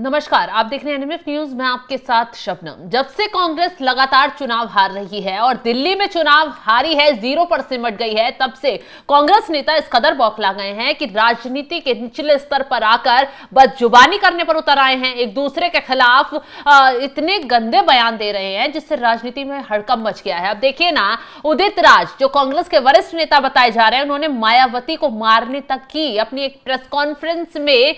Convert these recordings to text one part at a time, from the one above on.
नमस्कार, आप देख रहे हैं एनएमएफ न्यूज। मैं आपके साथ शबनम। जब से कांग्रेस लगातार चुनाव हार रही है और दिल्ली में चुनाव हारी है, 0 पर सिमट गई है, तब से कांग्रेस नेता इस कदर बौखला गए हैं कि राजनीति के निचले स्तर पर आकर बदजुबानी करने पर उतर आए हैं। एक दूसरे के खिलाफ इतने गंदे बयान दे रहे हैं जिससे राजनीति में हड़कंप मच गया है। अब देखिए ना, उदित राज जो कांग्रेस के वरिष्ठ नेता बताए जा रहे हैं, उन्होंने मायावती को मारने तक की अपनी एक प्रेस कॉन्फ्रेंस में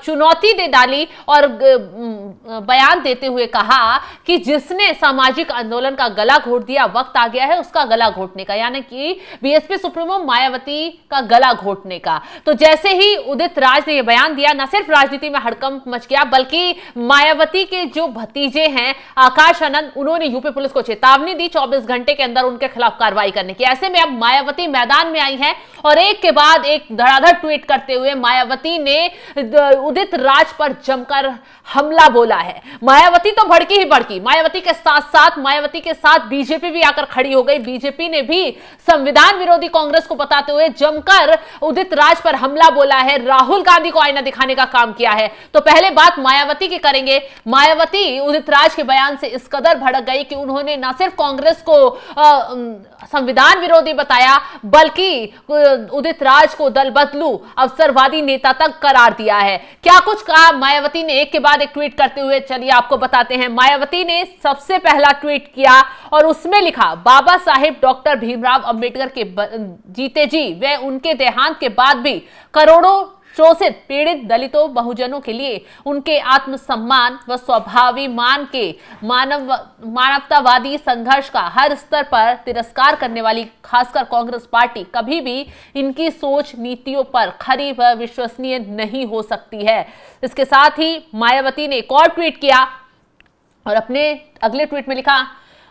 चुनौती दे डाली और बयान देते हुए कहा कि जिसने सामाजिक आंदोलन का गला घोट दिया, वक्त आ गया है उसका गला घोटने का, यानी कि बीएसपी सुप्रीमो मायावती का गला घोटने का। तो जैसे ही उदित राज ने यह बयान दिया, न सिर्फ राजनीति में हड़कंप मच गया, बल्कि मायावती के जो भतीजे हैं आकाश आनंद, उन्होंने यूपी पुलिस को चेतावनी दी 24 घंटे के अंदर उनके खिलाफ कार्रवाई करने की। ऐसे में अब मायावती मैदान में आई है और एक के बाद एक धड़ाधड़ ट्वीट करते हुए मायावती ने उदित राज पर जमकर हमला बोला है। मायावती तो भड़की ही भड़की, मायावती के साथ साथ बीजेपी भी आकर खड़ी हो गई। बीजेपी ने भी संविधान विरोधी कांग्रेस को बताते हुए जमकर उदित राज पर हमला बोला है, राहुल गांधी को आईना दिखाने का काम किया है। तो पहले बात मायावती की करेंगे। मायावती उदित राज के बयान से इस कदर भड़क गई कि उन्होंने न सिर्फ कांग्रेस को संविधान विरोधी बताया, बल्कि उदित राज को दल बदलू अवसरवादी नेता तक करार दिया है। क्या कुछ कहा मायावती ने, एक के बाद एक ट्वीट करते हुए, चलिए आपको बताते हैं। मायावती ने सबसे पहला ट्वीट किया और उसमें लिखा, बाबा साहेब डॉक्टर भीमराव अंबेडकर के जीते जी वे उनके देहांत के बाद भी करोड़ों शोषित पीड़ित दलितों बहुजनों के लिए उनके आत्मसम्मान व स्वाभिमान के मानवतावादी संघर्ष का हर स्तर पर तिरस्कार करने वाली खासकर कांग्रेस पार्टी कभी भी इनकी सोच नीतियों पर खरी व विश्वसनीय नहीं हो सकती है। इसके साथ ही मायावती ने एक और ट्वीट किया और अपने अगले ट्वीट में लिखा,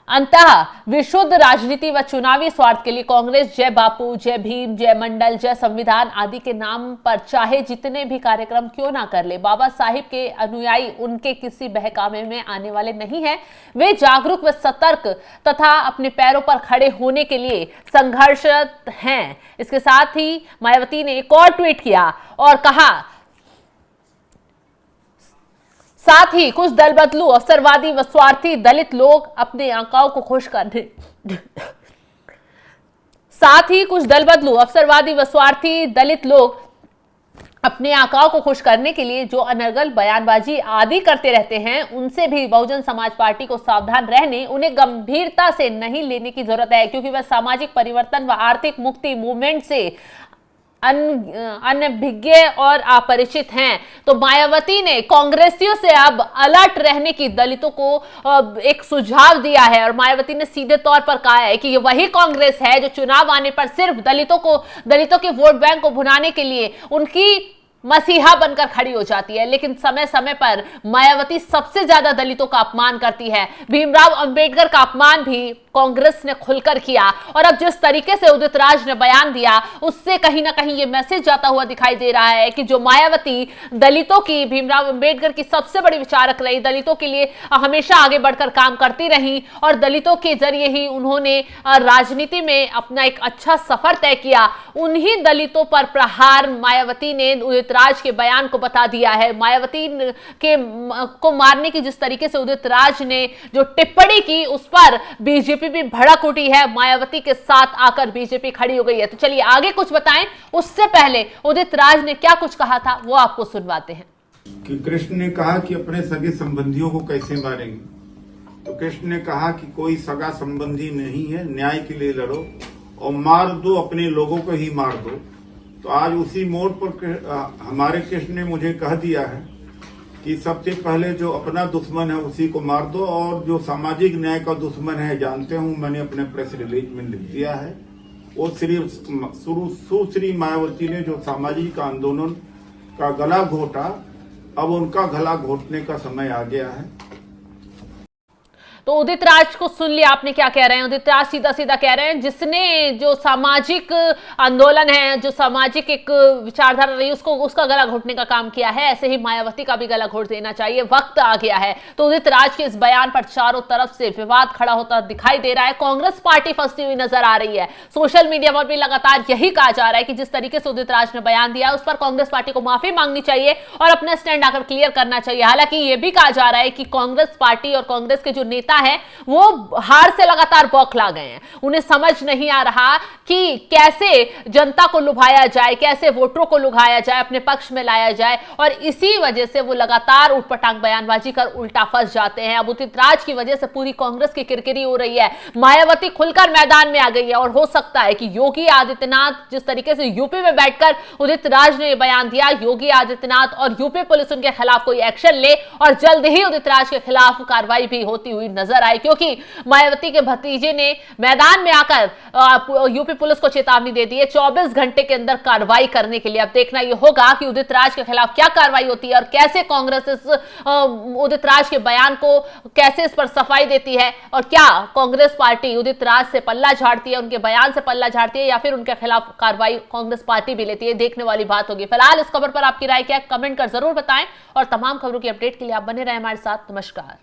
अंतः विशुद्ध राजनीति व चुनावी स्वार्थ के लिए कांग्रेस जय बापू, जय भीम, जय मंडल, जय संविधान आदि के नाम पर चाहे जितने भी कार्यक्रम क्यों ना कर ले, बाबा साहिब के अनुयायी उनके किसी बहकावे में आने वाले नहीं हैं। वे जागरूक व सतर्क तथा अपने पैरों पर खड़े होने के लिए संघर्षरत हैं। इसके साथ ही मायावती ने एक और ट्वीट किया और कहा, साथ ही कुछ दल बदलू अवसरवादी व स्वार्थी दलित लोग अपने आकाओं को खुश करने अपने आकाओं को खुश करने के लिए जो अनर्गल बयानबाजी आदि करते रहते हैं, उनसे भी बहुजन समाज पार्टी को सावधान रहने, उन्हें गंभीरता से नहीं लेने की जरूरत है, क्योंकि वह सामाजिक परिवर्तन व आर्थिक मुक्ति मूवमेंट से अनभिज्ञ और अपरिचित हैं। तो मायावती ने कांग्रेसियों से अब अलर्ट रहने की दलितों को एक सुझाव दिया है और मायावती ने सीधे तौर पर कहा है कि ये वही कांग्रेस है जो चुनाव आने पर सिर्फ दलितों के वोट बैंक को भुनाने के लिए उनकी मसीहा बनकर खड़ी हो जाती है, लेकिन समय समय पर मायावती सबसे ज्यादा दलितों का अपमान करती है। भीमराव अंबेडकर का अपमान भी कांग्रेस ने खुलकर किया और अब जिस तरीके से उदित राज ने बयान दिया, उससे कहीं ना कहीं ये मैसेज जाता हुआ दिखाई दे रहा है कि जो मायावती दलितों की, भीमराव अंबेडकर की सबसे बड़ी विचारक रही, दलितों के लिए हमेशा आगे बढ़कर काम करती रही और दलितों के जरिए ही उन्होंने राजनीति में अपना एक अच्छा सफर तय किया, उन्हीं दलितों पर प्रहार मायावती ने उदित राज के बयान को बता दिया है। मायावती को मारने की जिस तरीके से उदित राज ने जो टिप्पणी की, उस पर बीजेपी भी भड़क उठी है। मायावती के साथ आकर बीजेपी खड़ी हो गई है। तो चलिए आगे कुछ बताएं, उससे पहले उदित राज ने क्या कुछ कहा था वो आपको सुनवाते हैं। कि कृष्ण ने कहा कि अपने सगे संबंधियों को कैसे मारेंगे, तो कृष्ण ने कहा कि कोई सगा संबंधी नहीं है, न्याय के लिए लड़ो और मार दो, अपने लोगों को ही मार दो। तो आज उसी मोड़ पर हमारे कृष्ण ने मुझे कह दिया है कि सबसे पहले जो अपना दुश्मन है उसी को मार दो, और जो सामाजिक न्याय का दुश्मन है, जानते हूं, मैंने अपने प्रेस रिलीज में लिख दिया है, वो सुश्री मायावती ने जो सामाजिक आंदोलन का गला घोटा, अब उनका गला घोटने का समय आ गया है। तो उदित राज को सुन लिया आपने क्या कह रहे हैं। उदित राज सीधा सीधा कह रहे हैं जिसने जो सामाजिक आंदोलन है, जो सामाजिक एक विचारधारा रही, उसका गला घोटने का काम किया है, ऐसे ही मायावती का भी गला घोट देना चाहिए, वक्त आ गया है। तो उदित राज के इस बयान पर चारों तरफ से विवाद खड़ा होता दिखाई दे रहा है। कांग्रेस पार्टी फंसती हुई नजर आ रही है। सोशल मीडिया पर भी लगातार यही कहा जा रहा है कि जिस तरीके से उदित राज ने बयान दिया उस पर कांग्रेस पार्टी को माफी मांगनी चाहिए और अपना स्टैंड आकर क्लियर करना चाहिए। हालांकि यह भी कहा जा रहा है कि कांग्रेस पार्टी और कांग्रेस के जो नेता हैं वो हार से लगातार बौखला गए हैं। उन्हें समझ नहीं आ रहा कि कैसे जनता को लुभाया जाए, कैसे वोटरों को लुभाया जाए, अपने पक्ष में लाया जाए, और इसी वजह से वो लगातार उठपटांग बयानबाजी कर उल्टा फंस जाते हैं। अब उदित राज की वजह से पूरी कांग्रेस की किरकिरी हो रही है। मायावती खुलकर मैदान में आ गई है और हो सकता है कि योगी आदित्यनाथ जिस तरीके से यूपी में बैठकर उदित राज ने बयान दिया, योगी आदित्यनाथ और यूपी पुलिस उनके खिलाफ कोई एक्शन ले और जल्द ही उदित राज के खिलाफ कार्रवाई भी होती हुई नजर आई, क्योंकि मायावती के भतीजे ने मैदान में आकर यूपी पुलिस को चेतावनी दे दी है 24 घंटे के अंदर कार्रवाई करने के लिए। अब देखना यह होगा कि उदित राज के खिलाफ क्या कार्रवाई होती है और कैसे कांग्रेस इस उदित राज के बयान को कैसे इस पर सफाई देती है, और क्या कांग्रेस पार्टी उदित राज से पल्ला झाड़ती है, उनके बयान से पल्ला झाड़ती है, या फिर उनके खिलाफ कार्रवाई कांग्रेस पार्टी भी लेती है। देखने वाली बात होगी। फिलहाल इस खबर पर आपकी राय क्या है, कमेंट कर जरूर बताएं और तमाम खबरों की अपडेट के लिए आप बने रहें हमारे साथ। नमस्कार।